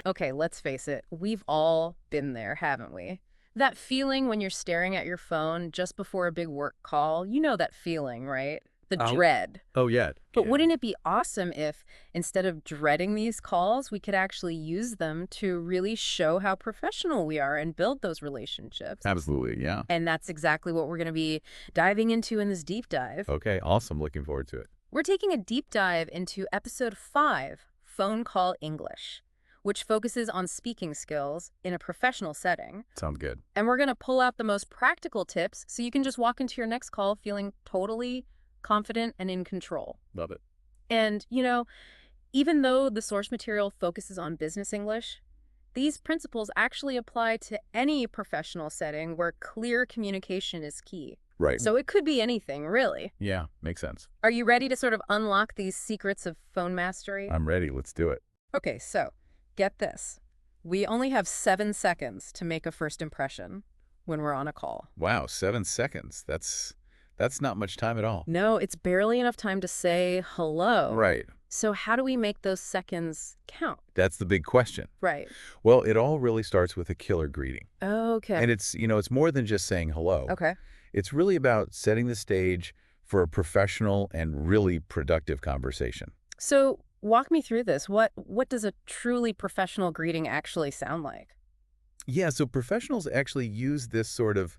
Okay, let's face it. We've all been there, haven't we? That feeling when you're staring at your phone just before a big work call, you know that feeling, right? The Oh, dread. oh yeah. But Yeah. wouldn't it be awesome if, instead of dreading these calls, we could actually use them to really show how professional we are and build those relationships? Absolutely. Yeah. And that's exactly what we're going to be diving into in this deep dive. Okay. Awesome. Looking forward to it. We're taking a deep dive into episode 5, Phone Call English, which focuses on speaking skills in a professional setting. Sounds good. And we're going to pull out the most practical tips so you can just walk into your next call feeling totally confident and in control. Love it. And, even though the source material focuses on business English, these principles actually apply to any professional setting where clear communication is key. Right. So it could be anything, really. Yeah. Makes sense. Are you ready to sort of unlock these secrets of phone mastery? I'm ready. Let's do it. Okay, so get this. We only have 7 seconds to make a first impression when we're on a call. Wow. 7 seconds. That's not much time at all. No, it's barely enough time to say hello. Right. So how do we make those seconds count? That's the big question. Right. Well, it all really starts with a killer greeting. Okay. And it's more than just saying hello. Okay. It's really about setting the stage for a professional and really productive conversation. So walk me through this. What does a truly professional greeting actually sound like? Yeah, so professionals actually use this sort of,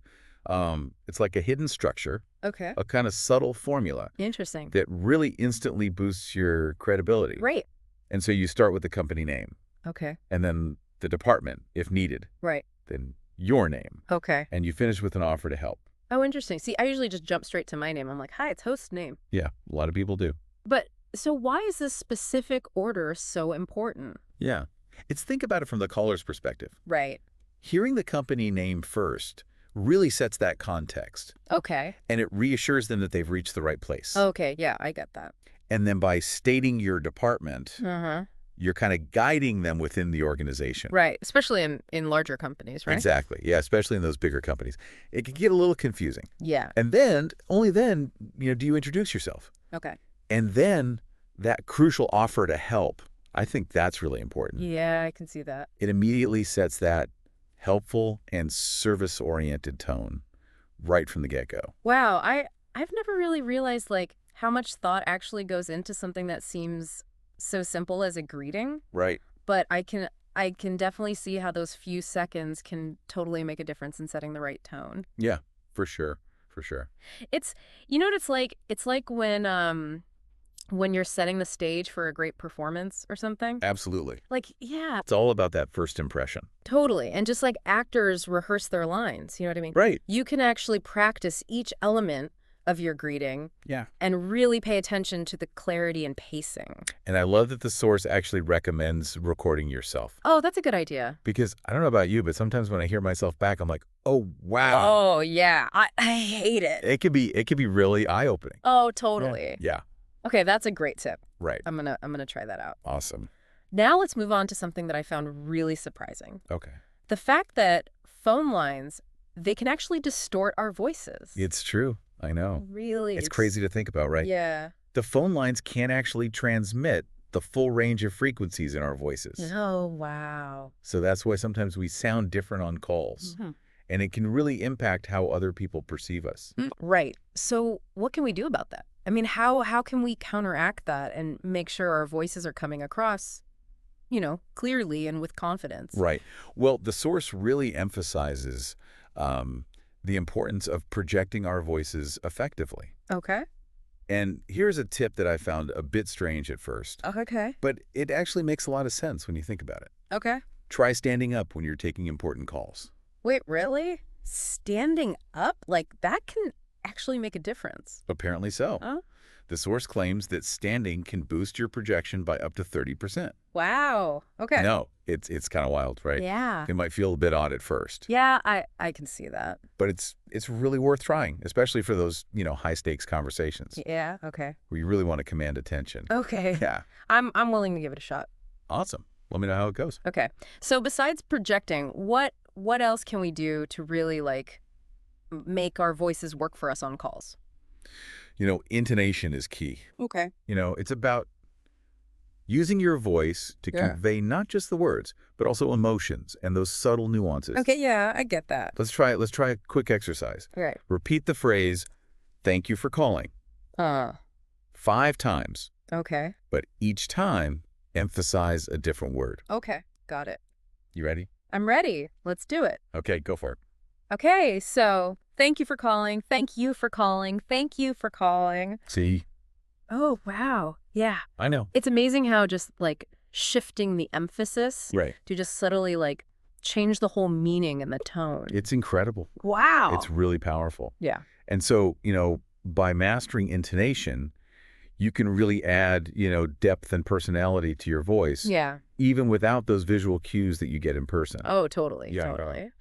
it's like a hidden structure, Okay. a kind of subtle formula Interesting. that really instantly boosts your credibility. Right. And so you start with the company name, Okay. and then the department, if needed, Right. then your name, Okay. and you finish with an offer to help. Oh, interesting. See, I usually just jump straight to my name. I'm like, hi, it's host name. Yeah, a lot of people do. But so why is this specific order so important? Yeah. Think about it from the caller's perspective. Right. Hearing the company name first really sets that context, Okay. and it reassures them that they've reached the right place. Okay. Yeah, I get that. And then by stating your department, Uh-huh. you're kind of guiding them within the organization. Right. Especially in larger companies, right? Exactly. Yeah, especially in those bigger companies. It can get a little confusing. Yeah. And then, only then, do you introduce yourself? Okay. And then that crucial offer to help, I think that's really important. Yeah, I can see that. It immediately sets that helpful and service-oriented tone right from the get-go. Wow, I've never really realized how much thought actually goes into something that seems so simple as a greeting, Right. but I can definitely see how those few seconds can totally make a difference in setting the right tone. Yeah, for sure. For sure. It's you know what it's like? It's like when you're setting the stage for a great performance or something. Absolutely. Yeah, It's all about that first impression. totally. And just like actors rehearse their lines, you know what I mean? Right. You can actually practice each element of your greeting Yeah. and really pay attention to the clarity and pacing. And I love that the source actually recommends recording yourself. Oh, that's a good idea. Because I don't know about you, but sometimes when I hear myself back, I'm like, oh, wow. Oh, yeah. I hate it. It could be really eye-opening. Oh, totally. Yeah. Okay, that's a great tip. Right. I'm gonna try that out. Awesome. Now let's move on to something that I found really surprising. Okay. The fact that phone lines, they can actually distort our voices. It's true. I know. Really. It's crazy to think about, right? Yeah. The phone lines can't actually transmit the full range of frequencies in our voices. Oh, wow. So that's why sometimes we sound different on calls. Mhm. And it can really impact how other people perceive us. Right. So what can we do about that? I mean, how can we counteract that and make sure our voices are coming across, clearly and with confidence? Right. Well, the source really emphasizes the importance of projecting our voices effectively. Okay. And here's a tip that I found a bit strange at first, Okay. but it actually makes a lot of sense when you think about it. Okay. Try standing up when you're taking important calls. Wait, really? Standing up? That can actually make a difference. Apparently so. Huh? The source claims that standing can boost your projection by up to 30%. Wow. Okay. No, it's kind of wild, right? Yeah. It might feel a bit odd at first. Yeah, I can see that. But it's really worth trying, especially for those, high-stakes conversations Yeah, okay. where you really want to command attention. Okay. Yeah. I'm willing to give it a shot. Awesome. Let me know how it goes. Okay. So besides projecting, what else can we do to really make our voices work for us on calls? Intonation is key. Okay. It's about Using your voice to Yeah. convey not just the words, but also emotions and those subtle nuances. Okay, yeah, I get that. Let's try it. Let's try a quick exercise. Right. Repeat the phrase, "Thank you for calling," Uh, 5 times, okay. but each time emphasize a different word. Okay, got it. You ready? I'm ready. Let's do it. Okay, go for it. Okay, so thank you for calling. Thank you for calling. Thank you for calling. See? Oh, wow. Yeah. I know. It's amazing how just like shifting the emphasis Right. to just subtly like change the whole meaning and the tone. It's incredible. Wow. It's really powerful. Yeah. And so, by mastering intonation, you can really add, depth and personality to your voice, Yeah. even without those visual cues that you get in person. Oh, totally. Yeah, I know. Totally.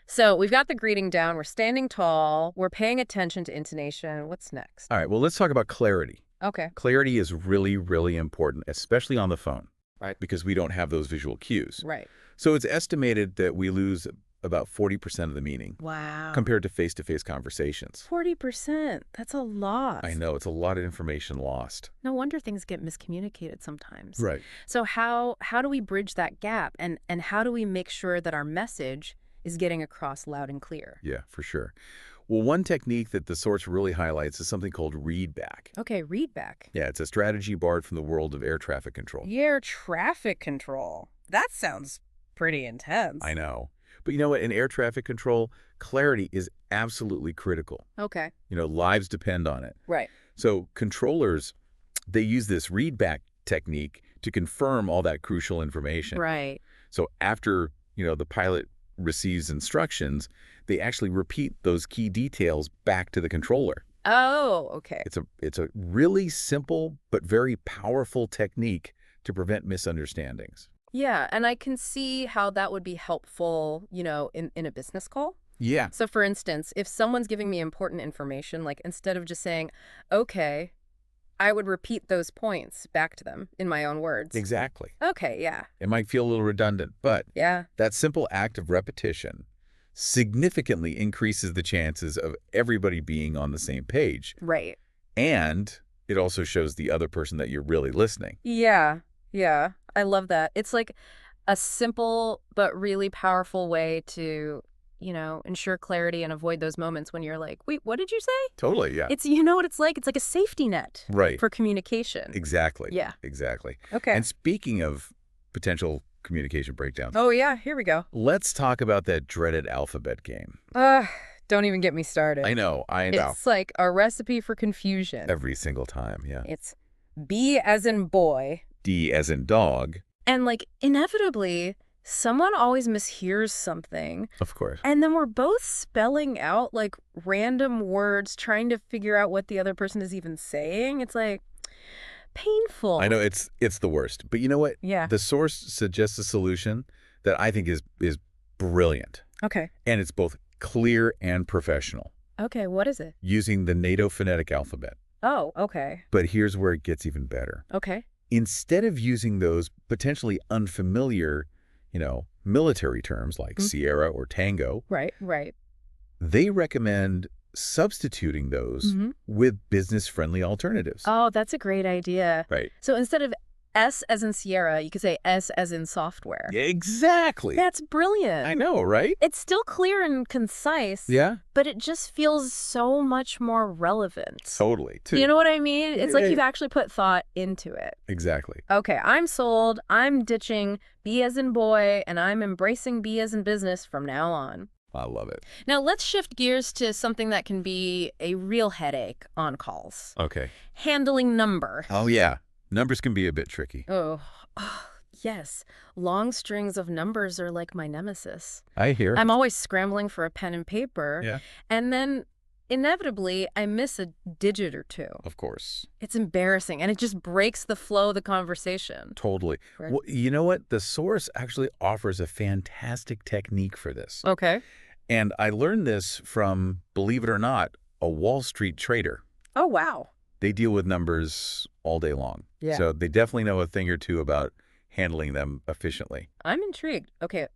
So we've got the greeting down. We're standing tall. We're paying attention to intonation. What's next? All right, well, let's talk about clarity. Okay. Clarity is really, really important, especially on the phone, Right. because we don't have those visual cues. Right. So it's estimated that we lose about 40% of the meaning Wow. compared to face-to-face conversations. 40%. That's a lot. I know, it's a lot of information lost. No wonder things get miscommunicated sometimes. Right. So how do we bridge that gap and how do we make sure that our message is getting across loud and clear? Yeah, for sure. Well, one technique that the source really highlights is something called readback. Okay, read back. Yeah, it's a strategy borrowed from the world of air traffic control. Air traffic control. That sounds pretty intense. I know. But you know what? In air traffic control, clarity is absolutely critical. Okay. Lives depend on it. Right. So controllers, they use this readback technique to confirm all that crucial information. Right. So after, the pilot receives instructions, they actually repeat those key details back to the controller. Oh, okay. It's a really simple but very powerful technique to prevent misunderstandings. Yeah, and I can see how that would be helpful, in a business call. Yeah, So for instance, if someone's giving me important information, like instead of just saying, okay, I would repeat those points back to them in my own words. exactly. Okay, yeah. It might feel a little redundant, but Yeah. that simple act of repetition significantly increases the chances of everybody being on the same page. Right. And it also shows the other person that you're really listening. Yeah. Yeah. I love that. It's like a simple but really powerful way to, ensure clarity and avoid those moments when you're like, wait, what did you say? Totally, yeah. It's, you know what it's like? It's like a safety net Right. for communication. Exactly. Yeah. Exactly. Okay. And speaking of potential communication breakdowns, Oh, yeah. Here we go. let's talk about that dreaded alphabet game. Don't even get me started. I know. It's like a recipe for confusion. Every single time, yeah. It's B as in boy. D as in dog, And like inevitably, someone always mishears something. of course. And then we're both spelling out like random words, trying to figure out what the other person is even saying. It's like painful. I know it's the worst. But you know what? Yeah. The source suggests a solution that I think is brilliant. Okay. And it's both clear and professional, Okay. What is it? using the NATO phonetic alphabet. Oh, okay. But here's where it gets even better. Okay. Instead of using those potentially unfamiliar, military terms like Sierra or Tango, Right. Right. they recommend substituting those Mhm. with business-friendly alternatives. Oh, that's a great idea. Right. So instead of S as in Sierra, you could say S as in software. Exactly. That's brilliant. I know, right? It's still clear and concise, Yeah, but it just feels so much more relevant. totally. You know what I mean? It's like Yeah. you've actually put thought into it. Exactly. Okay, I'm sold. I'm ditching B as in boy, and I'm embracing B as in business from now on. I love it. Now, let's shift gears to something that can be a real headache on calls. Okay. Handling number. Oh, yeah. Numbers can be a bit tricky. Oh, yes. Long strings of numbers are like my nemesis. I hear. I'm always scrambling for a pen and paper. Yeah. And then inevitably, I miss a digit or two. Of course. It's embarrassing, and it just breaks the flow of the conversation. Totally. Right. Well, you know what? The source actually offers a fantastic technique for this. Okay. And I learned this from, believe it or not, a Wall Street trader. Oh, wow. They deal with numbers all day long. Yeah. So they definitely know a thing or two about handling them efficiently. I'm intrigued. Okay,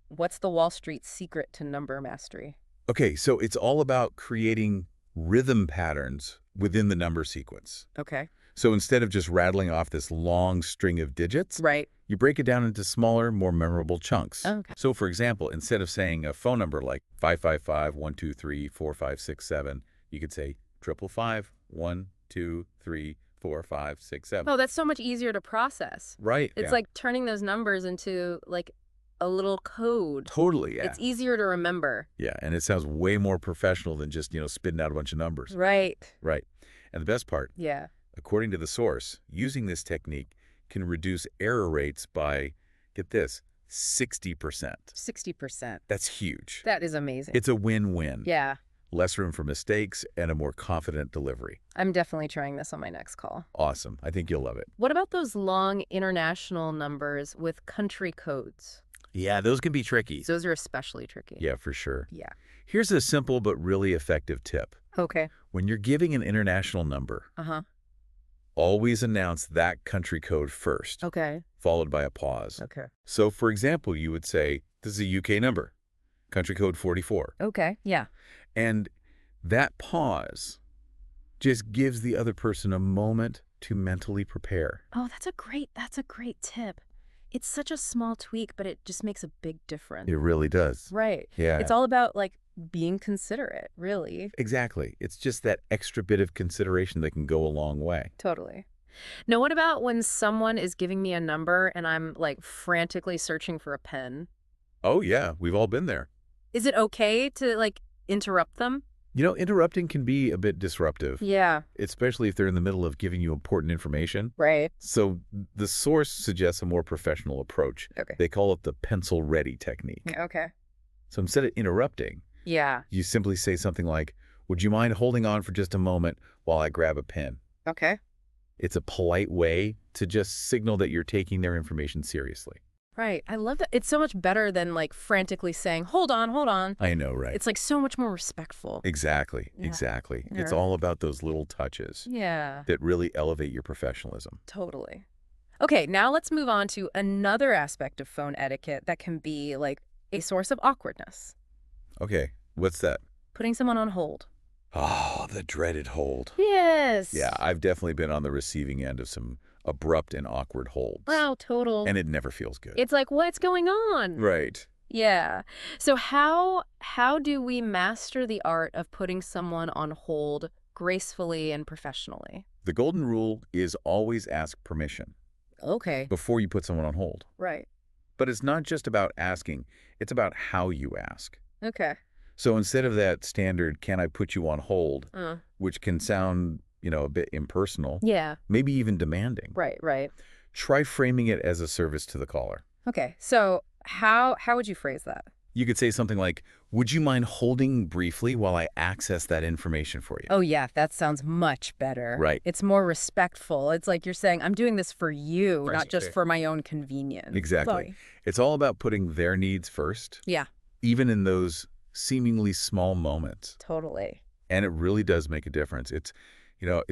what's the Wall Street secret to number mastery? Okay, so it's all about creating rhythm patterns within the number sequence. Okay. So instead of just rattling off this long string of digits, Right. you break it down into smaller, more memorable chunks. Okay. So for example, instead of saying a phone number like 555-123-4567, you could say 555-123-4567. Oh, that's so much easier to process. Right. It's like turning those numbers into like a little code. Totally, yeah. It's easier to remember. Yeah, and it sounds way more professional than just, spitting out a bunch of numbers. Right. Right. And the best part, Yeah. according to the source, using this technique can reduce error rates by, get this, 60%. 60%. That's huge. That is amazing. It's a win-win. Yeah. Less room for mistakes and a more confident delivery. I'm definitely trying this on my next call. Awesome. I think you'll love it. What about those long international numbers with country codes? Yeah, those can be tricky. Those are especially tricky. Yeah, for sure. Yeah. Here's a simple but really effective tip. Okay. When you're giving an international number, Uh-huh. always announce that country code first, Okay. followed by a pause. Okay. So, for example, you would say, this is a UK number, country code 44. Okay. Yeah. And that pause just gives the other person a moment to mentally prepare. Oh, that's a great tip. It's such a small tweak, but it just makes a big difference. It really does. Right. Yeah. It's all about like being considerate, really. Exactly. It's just that extra bit of consideration that can go a long way. Totally. Now, what about when someone is giving me a number and I'm like frantically searching for a pen? Oh, yeah. We've all been there. Is it okay to like interrupt them? Interrupting can be a bit disruptive, Yeah. especially if they're in the middle of giving you important information. Right. So the source suggests a more professional approach. Okay. They call it the pencil-ready technique. Okay. So instead of interrupting, Yeah. you simply say something like, would you mind holding on for just a moment while I grab a pen? Okay. It's a polite way to just signal that you're taking their information seriously. Right. I love that. It's so much better than like frantically saying, hold on, hold on. I know, right? It's like so much more respectful. Exactly, Yeah. exactly. It's Yeah. all about those little touches Yeah, that really elevate your professionalism. totally. Okay, now let's move on to another aspect of phone etiquette that can be like a source of awkwardness. Okay, what's that? Putting someone on hold. Oh, the dreaded hold. Yes. Yeah, I've definitely been on the receiving end of some abrupt and awkward holds. Wow, total. And it never feels good. It's like, what's going on? Right. Yeah. So how do we master the art of putting someone on hold gracefully and professionally? The golden rule is always ask permission Okay. before you put someone on hold. Right. But it's not just about asking, it's about how you ask. Okay. So instead of that standard, can I put you on hold, Uh, which can sound, a bit impersonal, yeah. maybe even demanding, Right, right. try framing it as a service to the caller. Okay. So how would you phrase that? You could say something like, would you mind holding briefly while I access that information for you? Oh, yeah, that sounds much better. Right. It's more respectful. It's like you're saying, I'm doing this for you, Right. not just for my own convenience. Exactly. Sorry. It's all about putting their needs first, Yeah, even in those seemingly small moments. totally. And it really does make a difference. It's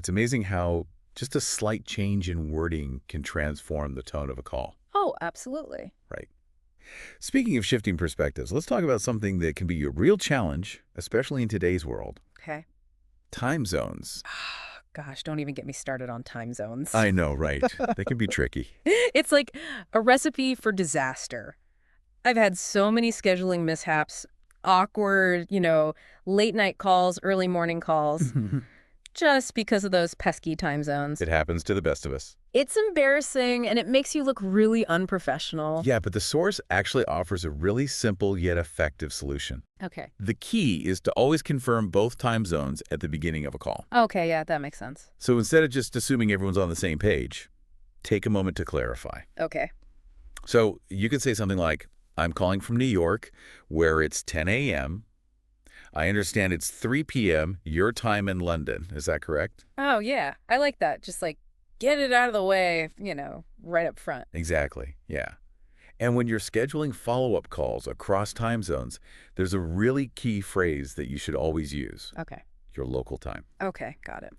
amazing how just a slight change in wording can transform the tone of a call. Oh, absolutely. Right. Speaking of shifting perspectives, let's talk about something that can be a real challenge, especially in today's world. Okay. Time zones. Gosh, don't even get me started on time zones. I know, right? They can be tricky. It's like a recipe for disaster. I've had so many scheduling mishaps, awkward, late night calls, early morning calls, just because of those pesky time zones. It happens to the best of us. It's embarrassing, and it makes you look really unprofessional. Yeah, but the source actually offers a really simple yet effective solution. Okay. The key is to always confirm both time zones at the beginning of a call. Okay, yeah, that makes sense. So instead of just assuming everyone's on the same page, take a moment to clarify. Okay. So you could say something like, I'm calling from New York, where it's 10 a.m. I understand it's 3 p.m. your time in London. Is that correct? Oh, yeah. I like that. Just like get it out of the way, right up front. Exactly. Yeah. And when you're scheduling follow-up calls across time zones, there's a really key phrase that you should always use, Okay. your local time. Okay, got it.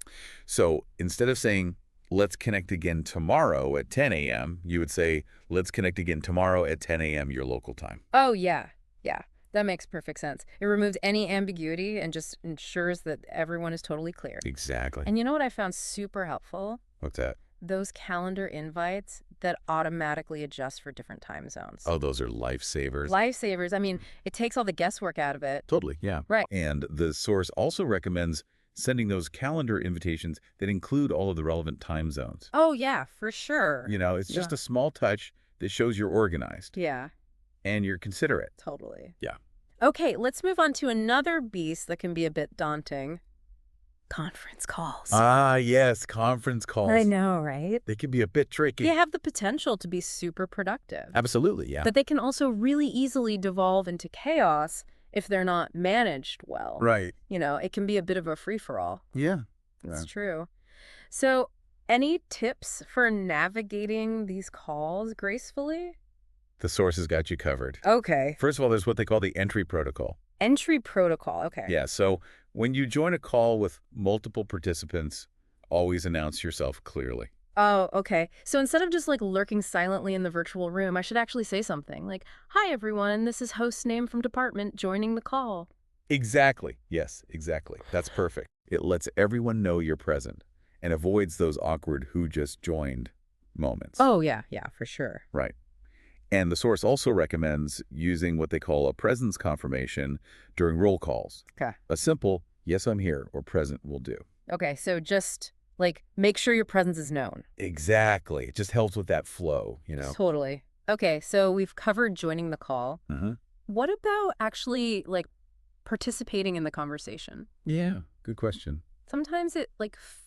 So instead of saying, let's connect again tomorrow at 10 a.m., you would say, let's connect again tomorrow at 10 a.m. your local time. Oh, yeah. Yeah. That makes perfect sense. It removes any ambiguity and just ensures that everyone is totally clear. Exactly. And you know what I found super helpful? What's that? Those calendar invites that automatically adjust for different time zones. Oh, those are lifesavers. Lifesavers. I mean, it takes all the guesswork out of it. Totally, yeah. Right. And the source also recommends sending those calendar invitations that include all of the relevant time zones. Oh, yeah, for sure. It's just a small touch that shows you're organized Yeah, and you're considerate. totally. Yeah. Okay, let's move on to another beast that can be a bit daunting. Conference calls. Ah, yes, conference calls. I know, right? They can be a bit tricky. They have the potential to be super productive. Absolutely, yeah. But they can also really easily devolve into chaos if they're not managed well. Right. It can be a bit of a free-for-all. Yeah. It's true. So, any tips for navigating these calls gracefully? The source has got you covered. Okay. First of all, there's what they call the entry protocol. Entry protocol. Okay. Yeah, so when you join a call with multiple participants, always announce yourself clearly. Oh, okay. So instead of just lurking silently in the virtual room, I should actually say something like, "Hi, everyone. This is host name from department joining the call." Exactly. Yes, exactly. That's perfect. It lets everyone know you're present and avoids those awkward who just joined moments. Oh, yeah, for sure. Right. And the source also recommends using what they call a presence confirmation during roll calls. Okay. A simple, yes, I'm here, or present will do. Okay, so just make sure your presence is known. Exactly. It just helps with that flow, Totally. Okay, so we've covered joining the call. Uh-huh. What about actually participating in the conversation? Yeah, good question. Sometimes it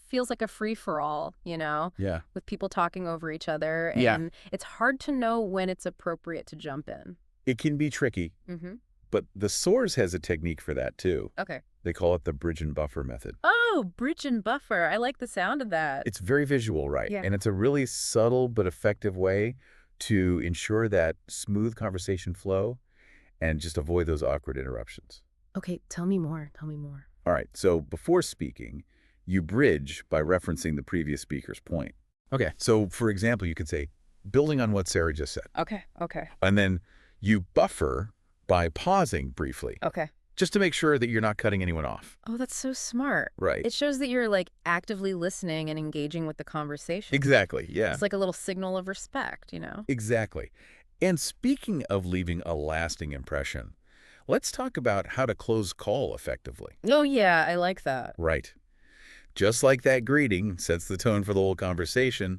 feels like a free-for-all, Yeah. with people talking over each other. Yeah. And it's hard to know when it's appropriate to jump in. It can be tricky, Mm-hmm. but the source has a technique for that too. Okay. They call it the bridge and buffer method. Oh, bridge and buffer. I like the sound of that. It's very visual, right? Yeah. And it's a really subtle but effective way to ensure that smooth conversation flow and just avoid those awkward interruptions. Okay, tell me more. All right, so before speaking, you bridge by referencing the previous speaker's point. Okay, so for example, you could say, building on what Sarah just said. Okay. And then you buffer by pausing briefly, Okay. just to make sure that you're not cutting anyone off. Oh, that's so smart. Right. It shows that you're actively listening and engaging with the conversation. Exactly, yeah. It's like a little signal of respect, Exactly. And speaking of leaving a lasting impression, let's talk about how to close call effectively. Oh, yeah, I like that. Right. Just like that greeting sets the tone for the whole conversation,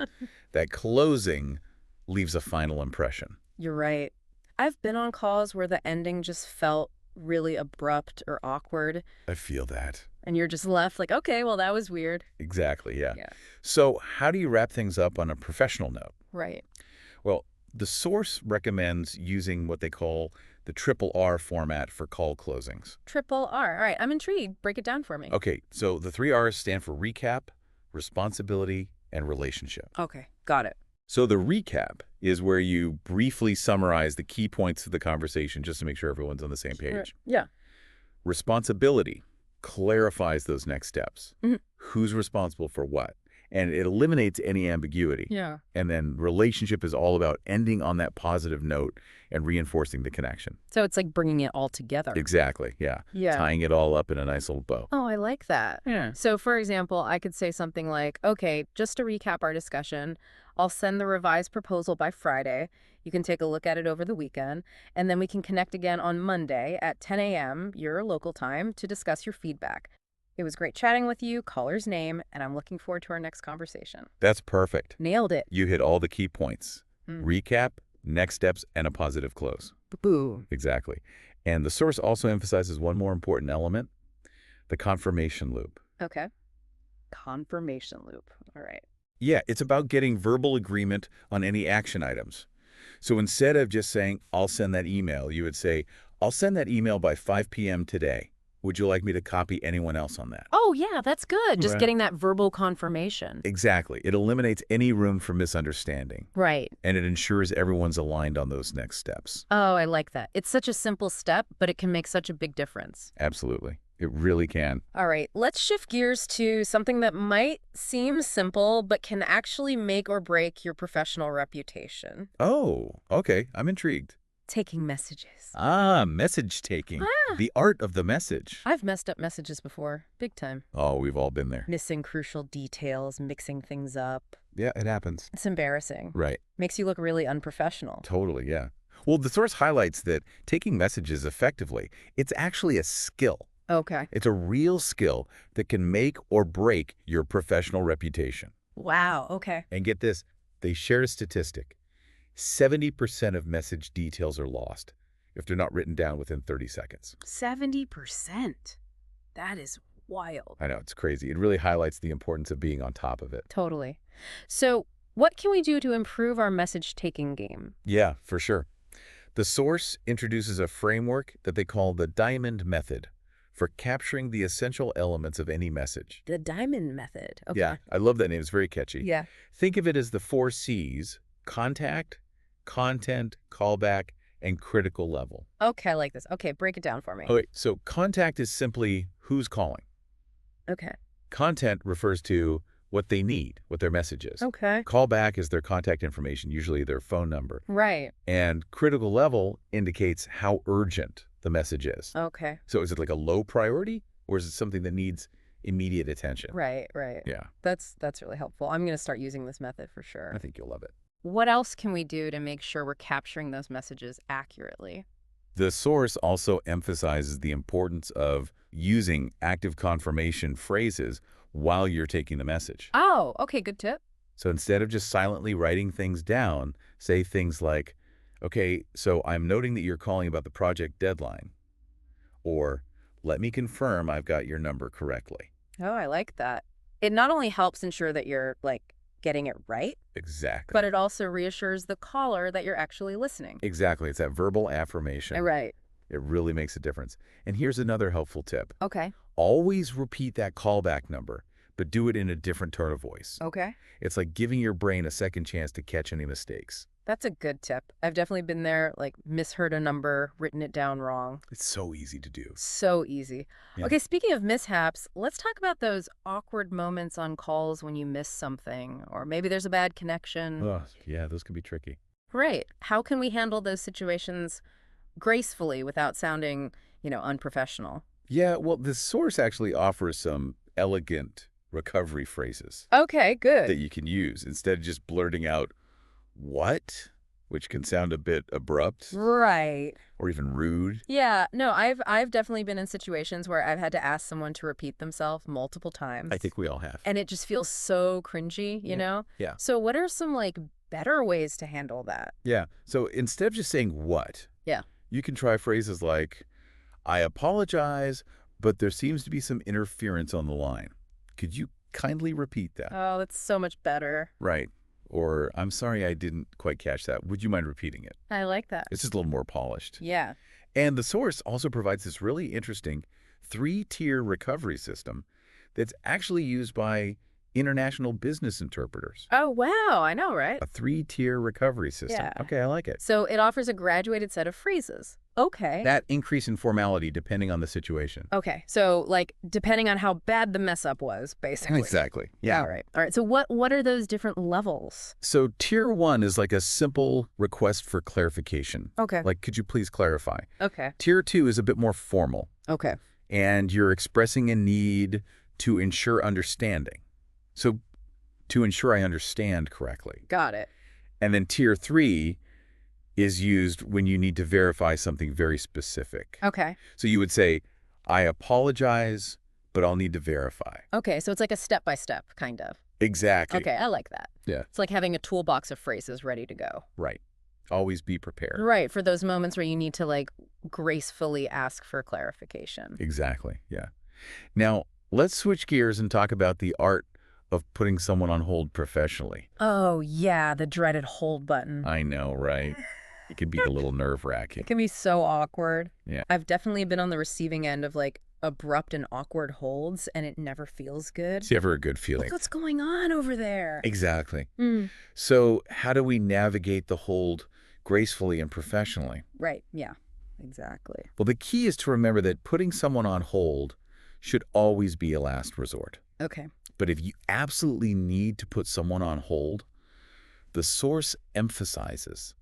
that closing leaves a final impression. You're right. I've been on calls where the ending just felt really abrupt or awkward, I feel that. and you're just left okay, well, that was weird. Exactly, yeah. Yeah. So how do you wrap things up on a professional note? Right. Well, the source recommends using what they call the triple R format for call closings. Triple R. All right, I'm intrigued. Break it down for me. Okay, so the 3 R's stand for recap, responsibility, and relationship. Okay, got it. So the recap is where you briefly summarize the key points of the conversation just to make sure everyone's on the same page. Yeah. Responsibility clarifies those next steps. Mhm. Who's responsible for what? And it eliminates any ambiguity. Yeah. And then relationship is all about ending on that positive note and reinforcing the connection. So it's bringing it all together. Exactly, yeah. Yeah. Tying it all up in a nice little bow. Oh, I like that. Yeah. So, for example, I could say something like, okay, just to recap our discussion, I'll send the revised proposal by Friday. You can take a look at it over the weekend, and then we can connect again on Monday at 10 a.m., your local time, to discuss your feedback. It was great chatting with you, caller's name, and I'm looking forward to our next conversation. That's perfect. Nailed it. You hit all the key points. Mm. Recap, next steps, and a positive close. Boo. Exactly. And the source also emphasizes one more important element, the confirmation loop. Okay. Confirmation loop. All right. Yeah, it's about getting verbal agreement on any action items. So instead of just saying, I'll send that email, you would say, I'll send that email by 5 p.m. today. Would you like me to copy anyone else on that? Oh, yeah, that's good. Just Right. getting that verbal confirmation. Exactly. It eliminates any room for misunderstanding, Right. and it ensures everyone's aligned on those next steps. Oh, I like that. It's such a simple step, but it can make such a big difference. Absolutely. It really can. All right, let's shift gears to something that might seem simple, but can actually make or break your professional reputation. Oh, okay. I'm intrigued. Taking messages. Ah, message taking. Ah. The art of the message. I've messed up messages before. Big time. Oh, we've all been there. Missing crucial details, mixing things up. Yeah, it happens. It's embarrassing. Right. Makes you look really unprofessional. Totally, yeah. Well, the source highlights that taking messages effectively, it's actually a skill. Okay. It's a real skill that can make or break your professional reputation. Wow, okay. And get this, they shared a statistic. 70% of message details are lost if they're not written down within 30 seconds. 70%. That is wild. I know, it's crazy. It really highlights the importance of being on top of it. Totally. So what can we do to improve our message-taking game? Yeah, for sure. The source introduces a framework that they call the diamond method for capturing the essential elements of any message. The diamond method. Okay. Yeah, I love that name. It's very catchy. Yeah. Think of it as the 4 C's: contact, content, callback, and critical level. Okay, I like this. Okay, break it down for me. Okay, so contact is simply who's calling. Okay. Content refers to what they need, what their message is. Okay. Callback is their contact information, usually their phone number. Right. And critical level indicates how urgent the message is. Okay. So is it like a low priority, or is it something that needs immediate attention? Right, right. Yeah, That's really helpful. I'm going to start using this method for sure. I think you'll love it. What else can we do to make sure we're capturing those messages accurately? The source also emphasizes the importance of using active confirmation phrases while you're taking the message. Oh, okay, good tip. So instead of just silently writing things down, say things like, okay, so I'm noting that you're calling about the project deadline, or let me confirm I've got your number correctly. Oh, I like that. It not only helps ensure that you're getting it right, Exactly. but it also reassures the caller that you're actually listening. Exactly. It's that verbal affirmation. Right. It really makes a difference. And here's another helpful tip. Okay. Always repeat that callback number, but do it in a different tone of voice. Okay. It's like giving your brain a second chance to catch any mistakes. That's a good tip. I've definitely been there, misheard a number, written it down wrong. It's so easy to do. So easy. Yeah. Okay, speaking of mishaps, let's talk about those awkward moments on calls when you miss something, or maybe there's a bad connection. Oh, yeah, those can be tricky. Right. How can we handle those situations gracefully without sounding, unprofessional? Yeah, well, the source actually offers some elegant recovery phrases Okay, good. that you can use instead of just blurting out, what? Which can sound a bit abrupt Right. or even rude. Yeah, no, I've definitely been in situations where I've had to ask someone to repeat themselves multiple times. I think we all have. And it just feels so cringy, you know? Yeah. So what are some better ways to handle that? Yeah. So instead of just saying what, Yeah. you can try phrases like, I apologize, but there seems to be some interference on the line. Could you kindly repeat that? Oh, that's so much better. Right. Or, I'm sorry I didn't quite catch that. Would you mind repeating it? I like that. It's just a little more polished. Yeah. And the source also provides this really interesting 3-tier recovery system that's actually used by international business interpreters. Oh, wow. I know, right? A 3-tier recovery system. Yeah. Okay, I like it. So it offers a graduated set of phrases. Okay. That increase in formality depending on the situation. Okay. So depending on how bad the mess up was, basically. Exactly. Yeah. All right. All right. So what are those different levels? So tier 1 is like a simple request for clarification. Okay. Like, could you please clarify? Okay. Tier 2 is a bit more formal, Okay. and you're expressing a need to ensure understanding. So to ensure I understand correctly. Got it. And then tier 3 is used when you need to verify something very specific. Okay. So you would say, I apologize, but I'll need to verify. Okay. So it's like a step-by-step, kind of. Exactly. Okay. I like that. Yeah. It's like having a toolbox of phrases ready to go. Right. Always be prepared. Right. For those moments where you need to gracefully ask for clarification. Exactly. Yeah. Now, let's switch gears and talk about the art of putting someone on hold professionally. Oh, yeah. The dreaded hold button. I know, right? It can be a little nerve-wracking. It can be so awkward. Yeah. I've definitely been on the receiving end of abrupt and awkward holds, and it never feels good. It's never a good feeling. Look what's going on over there. Exactly. Mm. So how do we navigate the hold gracefully and professionally? Right. Yeah. Exactly. Well, the key is to remember that putting someone on hold should always be a last resort. Okay. But if you absolutely need to put someone on hold, the source emphasizes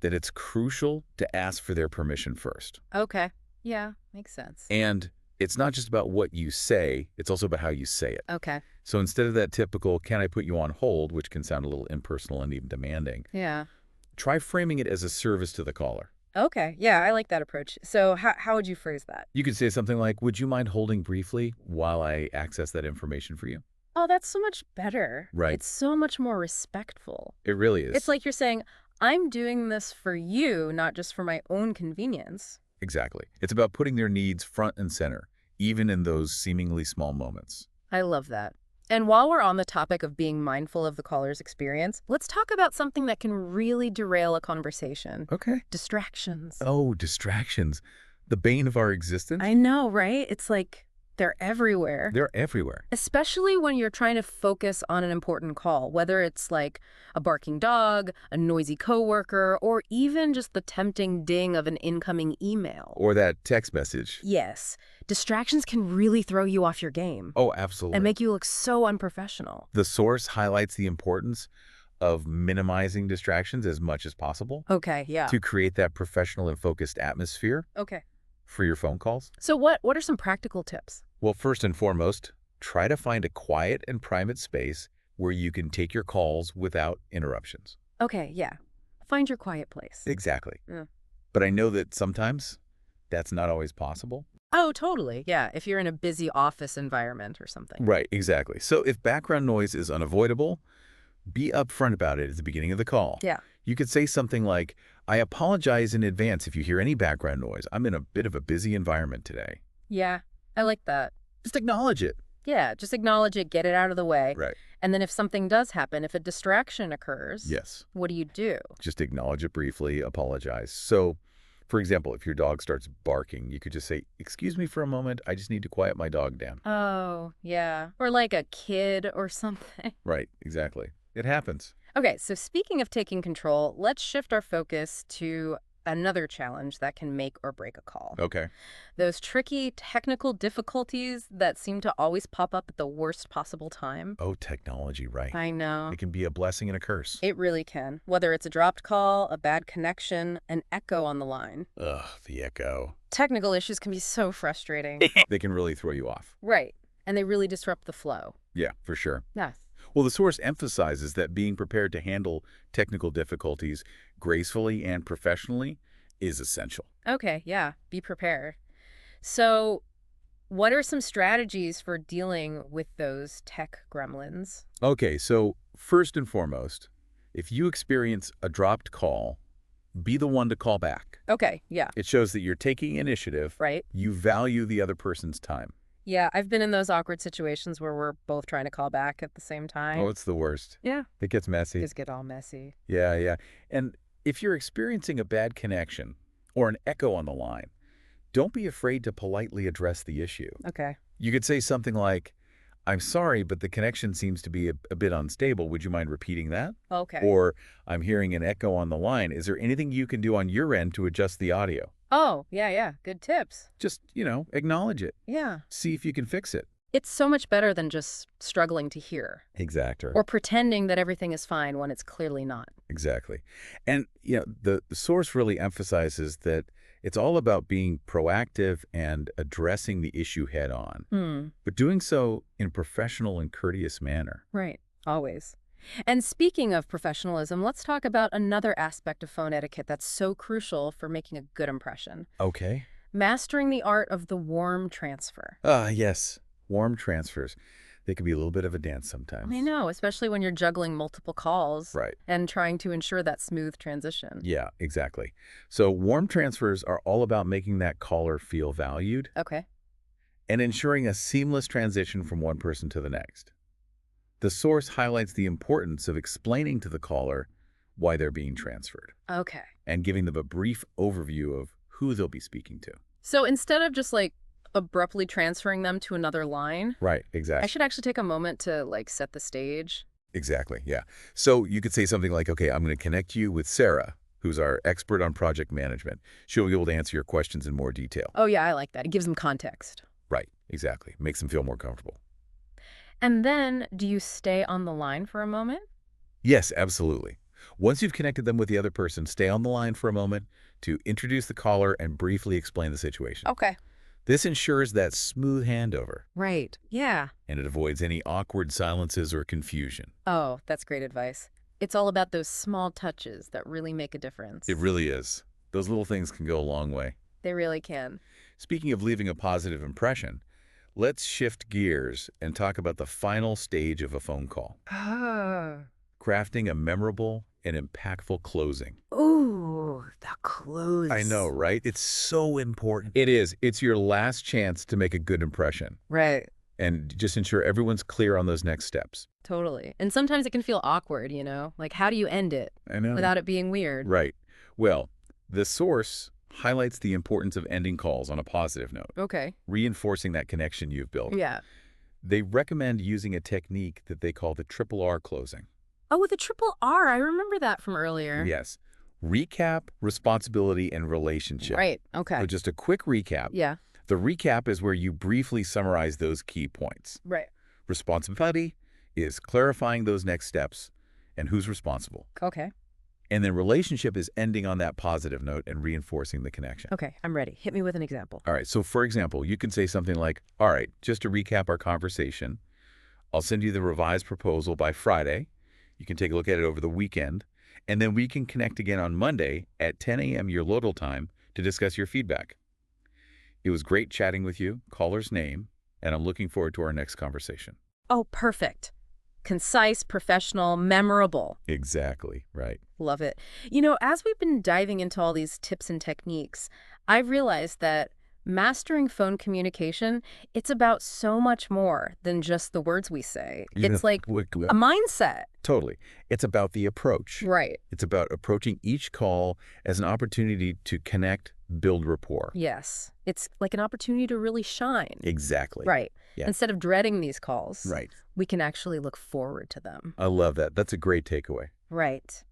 that it's crucial to ask for their permission first. Okay. Yeah, makes sense. And it's not just about what you say, it's also about how you say it. Okay. So instead of that typical, can I put you on hold, which can sound a little impersonal and even demanding, Yeah. try framing it as a service to the caller. Okay. Yeah, I like that approach. So how would you phrase that? You could say something like, would you mind holding briefly while I access that information for you? Oh, that's so much better. Right. It's so much more respectful. It really is. It's like you're saying, I'm doing this for you, not just for my own convenience. Exactly. It's about putting their needs front and center, even in those seemingly small moments. I love that. And while we're on the topic of being mindful of the caller's experience, let's talk about something that can really derail a conversation. Okay. Distractions. Oh, distractions. The bane of our existence? I know, right? It's like they're everywhere. They're everywhere. Especially when you're trying to focus on an important call, whether it's like a barking dog, a noisy coworker, or even just the tempting ding of an incoming email. Or that text message. Yes, distractions can really throw you off your game Oh, absolutely. and make you look so unprofessional. The source highlights the importance of minimizing distractions as much as possible Okay, yeah. to create that professional and focused atmosphere Okay. for your phone calls. So what are some practical tips? Well, first and foremost, try to find a quiet and private space where you can take your calls without interruptions. Okay, yeah. Find your quiet place. Exactly. Yeah. But I know that sometimes that's not always possible. Oh, totally. Yeah, if you're in a busy office environment or something. Right, exactly. So if background noise is unavoidable, be upfront about it at the beginning of the call. Yeah. You could say something like, I apologize in advance if you hear any background noise. I'm in a bit of a busy environment today. Yeah, I like that. Just acknowledge it. Yeah, just acknowledge it, get it out of the way. Right. And then if something does happen, if a distraction occurs, Yes. what do you do? Just acknowledge it briefly, apologize. So, for example, if your dog starts barking, you could just say, excuse me for a moment. I just need to quiet my dog down. Oh, yeah. Or like a kid or something. Right, exactly. It happens. Okay, so speaking of taking control, let's shift our focus to another challenge that can make or break a call. Okay. Those tricky technical difficulties that seem to always pop up at the worst possible time. Oh, technology, right. I know. It can be a blessing and a curse. It really can. Whether it's a dropped call, a bad connection, an echo on the line. Ugh, the echo. Technical issues can be so frustrating. They can really throw you off. Right. And they really disrupt the flow. Yeah, for sure. Yes. Well, the source emphasizes that being prepared to handle technical difficulties gracefully and professionally is essential. Okay, yeah. Be prepared. So, what are some strategies for dealing with those tech gremlins? Okay, so first and foremost, if you experience a dropped call, be the one to call back. Okay, yeah. It shows that you're taking initiative. Right. You value the other person's time. Yeah, I've been in those awkward situations where we're both trying to call back at the same time. Oh, it's the worst. Yeah. It gets messy. Just get all messy. Yeah, yeah. And if you're experiencing a bad connection or an echo on the line, don't be afraid to politely address the issue. Okay. You could say something like, I'm sorry, but the connection seems to be a bit unstable. Would you mind repeating that? Okay. Or I'm hearing an echo on the line. Is there anything you can do on your end to adjust the audio? Oh, yeah, yeah. Good tips. Just, acknowledge it. Yeah. See if you can fix it. It's so much better than just struggling to hear Exactly. or pretending that everything is fine when it's clearly not. Exactly. And, the source really emphasizes that it's all about being proactive and addressing the issue head on, but doing so in a professional and courteous manner. Right. Always. And speaking of professionalism, let's talk about another aspect of phone etiquette that's so crucial for making a good impression. Okay. Mastering the art of the warm transfer. Yes. Warm transfers. They can be a little bit of a dance sometimes. I know, especially when you're juggling multiple calls. Right. And trying to ensure that smooth transition. Yeah, exactly. So warm transfers are all about making that caller feel valued Okay. and ensuring a seamless transition from one person to the next. The source highlights the importance of explaining to the caller why they're being transferred Okay. and giving them a brief overview of who they'll be speaking to. So instead of just abruptly transferring them to another line, Right, I exactly. should actually take a moment to set the stage. Exactly, yeah. So you could say something like, okay, I'm going to connect you with Sarah, who's our expert on project management. She'll be able to answer your questions in more detail. Oh, yeah, I like that. It gives them context. Right, exactly. Makes them feel more comfortable. And then, do you stay on the line for a moment? Yes, absolutely. Once you've connected them with the other person, stay on the line for a moment to introduce the caller and briefly explain the situation. Okay. This ensures that smooth handover, Right. Yeah. and it avoids any awkward silences or confusion. Oh, that's great advice. It's all about those small touches that really make a difference. It really is. Those little things can go a long way. They really can. Speaking of leaving a positive impression, let's shift gears and talk about the final stage of a phone call. Crafting a memorable and impactful closing. Ooh, the close. I know, right? It's so important. It is. It's your last chance to make a good impression. Right. And just ensure everyone's clear on those next steps. Totally. And sometimes it can feel awkward, Like, how do you end it I know. without it being weird? Right. Well, the source highlights the importance of ending calls on a positive note, Okay. reinforcing that connection you've built. Yeah. They recommend using a technique that they call the triple R closing. Oh, with a triple R. I remember that from earlier. Yes. Recap, responsibility, and relationship. Right. Okay. So just a quick recap. Yeah. The recap is where you briefly summarize those key points. Right. Responsibility is clarifying those next steps and who's responsible. Okay. And then relationship is ending on that positive note and reinforcing the connection. Okay. I'm ready. Hit me with an example. All right. So for example, you can say something like, all right, just to recap our conversation, I'll send you the revised proposal by Friday. You can take a look at it over the weekend. And then we can connect again on Monday at 10 a.m. your local time to discuss your feedback. It was great chatting with you, caller's name, and I'm looking forward to our next conversation. Oh, perfect. Concise, professional, memorable. Exactly, right. Love it. As we've been diving into all these tips and techniques, I've realized that mastering phone communication, it's about so much more than just the words we say. It's like a mindset. Totally. It's about the approach. Right. It's about approaching each call as an opportunity to connect, build rapport. Yes. It's like an opportunity to really shine. Exactly. Right. Yeah. Instead of dreading these calls, Right. we can actually look forward to them. I love that. That's a great takeaway. Right.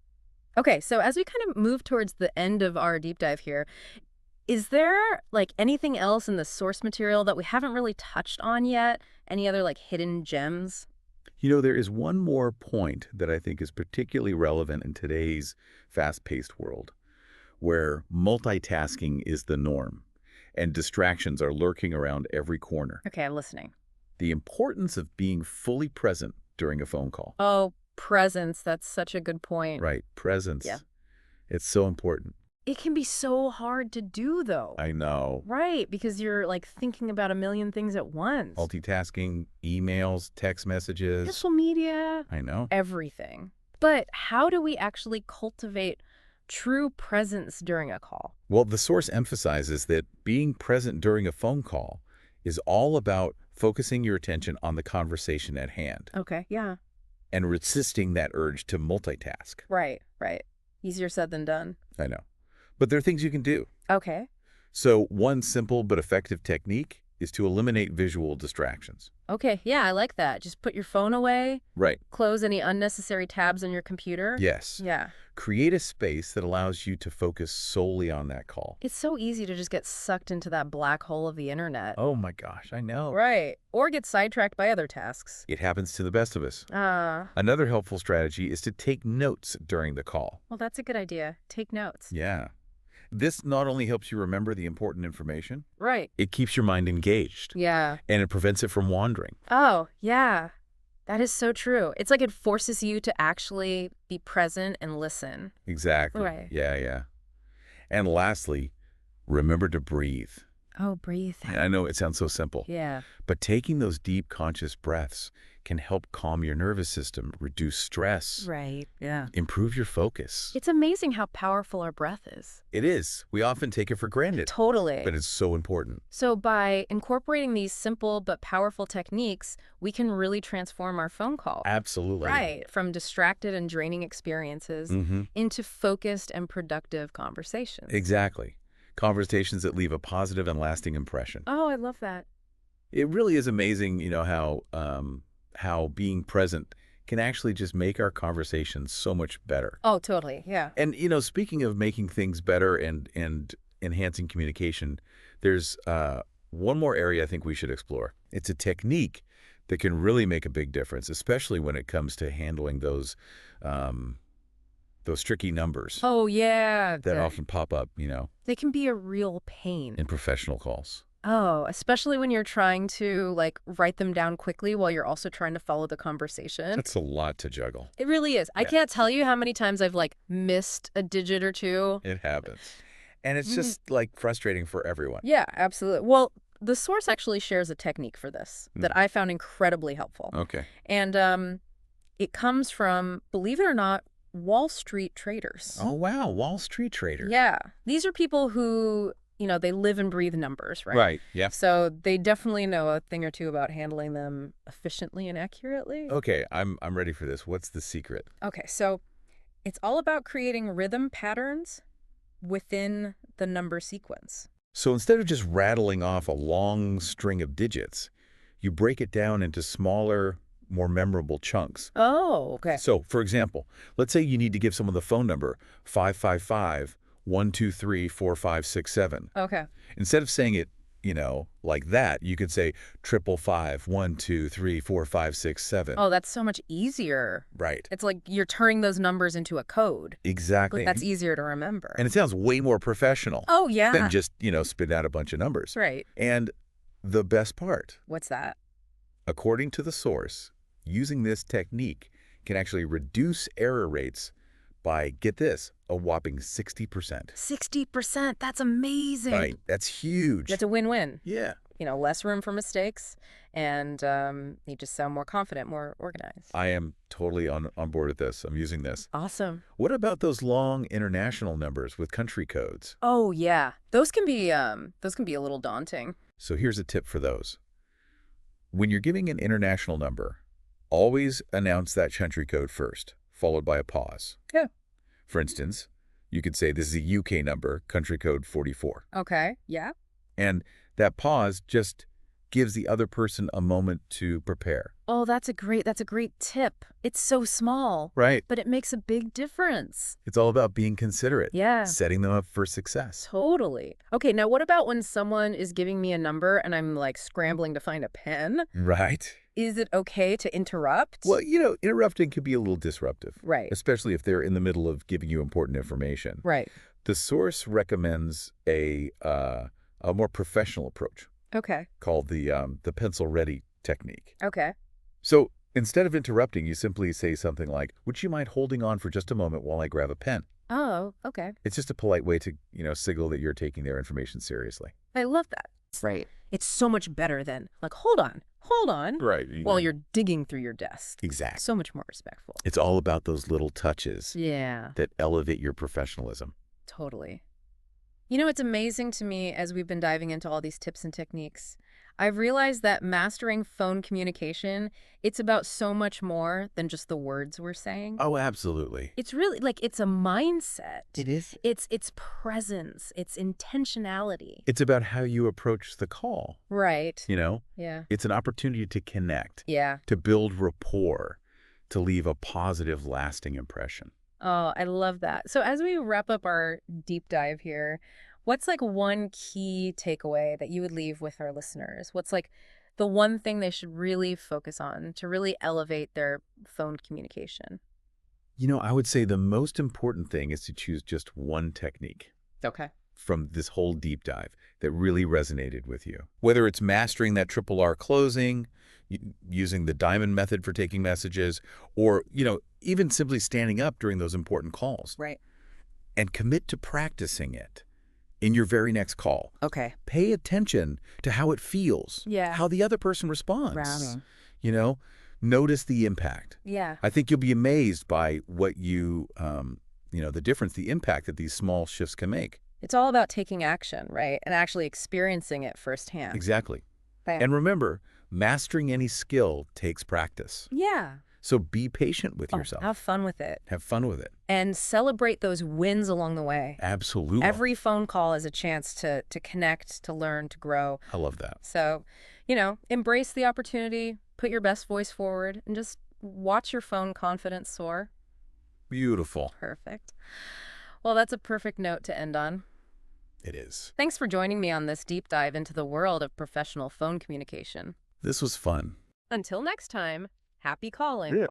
Okay, so as we kind of move towards the end of our deep dive here, is there anything else in the source material that we haven't really touched on yet? Any other hidden gems? There is one more point that I think is particularly relevant in today's fast-paced world, where multitasking is the norm and distractions are lurking around every corner. Okay, I'm listening. The importance of being fully present during a phone call. Oh, presence. That's such a good point. Right, presence. Yeah. It's so important. It can be so hard to do, though. I know. Right, because you're thinking about a million things at once. Multitasking, emails, text messages. Social media. I know. Everything. But how do we actually cultivate true presence during a call? Well, the source emphasizes that being present during a phone call is all about focusing your attention on the conversation at hand Okay, yeah. and resisting that urge to multitask. Right. Easier said than done. I know. But there are things you can do. Okay. So one simple but effective technique is to eliminate visual distractions. Okay, yeah, I like that. Just put your phone away, Right. close any unnecessary tabs on your computer. Yes. Yeah. Create a space that allows you to focus solely on that call. It's so easy to just get sucked into that black hole of the internet. Oh my gosh, I know. Right. Or get sidetracked by other tasks. It happens to the best of us. Well, Another helpful strategy is to take notes during the call. that's a good idea. Take notes. Yeah. This not only helps you remember the important information, Right. it keeps your mind engaged. Yeah. And it prevents it from wandering. Oh, yeah. That is so true. It's like it forces you to actually be present and listen. Exactly. Right. Yeah. And lastly, remember to breathe. Oh, breathe. I know it sounds so simple, Yeah. but taking those deep conscious breaths can help calm your nervous system, reduce stress, Right. Yeah. improve your focus. It's amazing how powerful our breath is. It is. We often take it for granted, Totally. but it's so important. So by incorporating these simple but powerful techniques, we can really transform our phone call. Absolutely. Right. From distracted and draining experiences into focused and productive conversations. Exactly. Conversations that leave a positive and lasting impression. Oh, I love that. It really is amazing, how being present can actually just make our conversations so much better. Oh, totally. Yeah. And, speaking of making things better and enhancing communication, there's one more area I think we should explore. It's a technique that can really make a big difference, especially when it comes to handling those those tricky numbers Oh, yeah. that often pop up, They can be a real pain. in professional calls. Oh, especially when you're trying to, like, write them down quickly while you're also trying to follow the conversation. That's a lot to juggle. It really is. I can't tell you how many times I've, like, missed a digit or two. It happens. And it's just, like, frustrating for everyone. Yeah, absolutely. Well, the source actually shares a technique for this that I found incredibly helpful. Okay. And it comes from, believe it or not, Wall Street traders. Oh, wow. Wall Street trader. Yeah. These are people who, they live and breathe numbers, right? Right, yeah. So they definitely know a thing or two about handling them efficiently and accurately. Okay, I'm ready for this. What's the secret? Okay, so it's all about creating rhythm patterns within the number sequence. So instead of just rattling off a long string of digits, you break it down into smaller, more memorable chunks. Oh, okay. So, for example, let's say you need to give someone the phone number 555-123-4567. Okay. Instead of saying it, like that, you could say 555-123-4567. Oh, that's so much easier. Right. It's like you're turning those numbers into a code. Exactly. That's easier to remember. And it sounds way more professional Oh, yeah. than just, spit out a bunch of numbers. Right. And the best part, What's that? according to the source, using this technique can actually reduce error rates by, get this, a whopping 60%. 60%. That's amazing. Right. That's huge. That's a win-win. Yeah. Less room for mistakes, and you just sound more confident, more organized. I am totally on board with this. I'm using this. Awesome. What about those long international numbers with country codes? Oh, yeah. Those can be a little daunting. So here's a tip for those. When you're giving an international number, always announce that country code first, followed by a pause. Yeah. For instance, you could say this is a UK number, country code 44. Okay. Yeah. And that pause just gives the other person a moment to prepare. Oh, that's a great tip. It's so small. Right. But it makes a big difference. It's all about being considerate. Yeah. Setting them up for success. Totally. Okay, now what about when someone is giving me a number and I'm like scrambling to find a pen? Right. Is it okay to interrupt? Well, interrupting could be a little disruptive. Right. Especially if they're in the middle of giving you important information. Right. The source recommends a more professional approach Okay. called the pencil ready technique. Okay. So instead of interrupting, you simply say something like, would you mind holding on for just a moment while I grab a pen? Oh, okay. It's just a polite way to, signal that you're taking their information seriously. I love that. Right. It's so much better than, like, hold on, Right. while you're digging through your desk. Exactly. So much more respectful. It's all about those little touches Yeah, that elevate your professionalism. totally. It's amazing to me as we've been diving into all these tips and techniques. I've realized that mastering phone communication, it's about so much more than just the words we're saying. Oh, absolutely. It's really it's a mindset. It is. It's presence. It's intentionality. It's about how you approach the call. Right. Yeah. It's an opportunity to connect. Yeah. To build rapport, to leave a positive, lasting impression. Oh, I love that. So as we wrap up our deep dive here, what's one key takeaway that you would leave with our listeners? What's the one thing they should really focus on to really elevate their phone communication? I would say the most important thing is to choose just one technique. Okay. From this whole deep dive that really resonated with you. Whether it's mastering that triple R closing, using the diamond method for taking messages, or, even simply standing up during those important calls. Right. And commit to practicing it in your very next call. Okay. Pay attention to how it feels. Yeah. How the other person responds. Right. Notice the impact. Yeah. I think you'll be amazed by what the difference, the impact that these small shifts can make. It's all about taking action, right? And actually experiencing it firsthand. Exactly. Right. And remember, mastering any skill takes practice. Yeah. So be patient with yourself. Have fun with it. Have fun with it. And celebrate those wins along the way. Absolutely. Every phone call is a chance to connect, to learn, to grow. I love that. So, embrace the opportunity, put your best voice forward, and just watch your phone confidence soar. Beautiful. Perfect. Well, that's a perfect note to end on. It is. Thanks for joining me on this deep dive into the world of professional phone communication. This was fun. Until next time, happy calling. Yeah.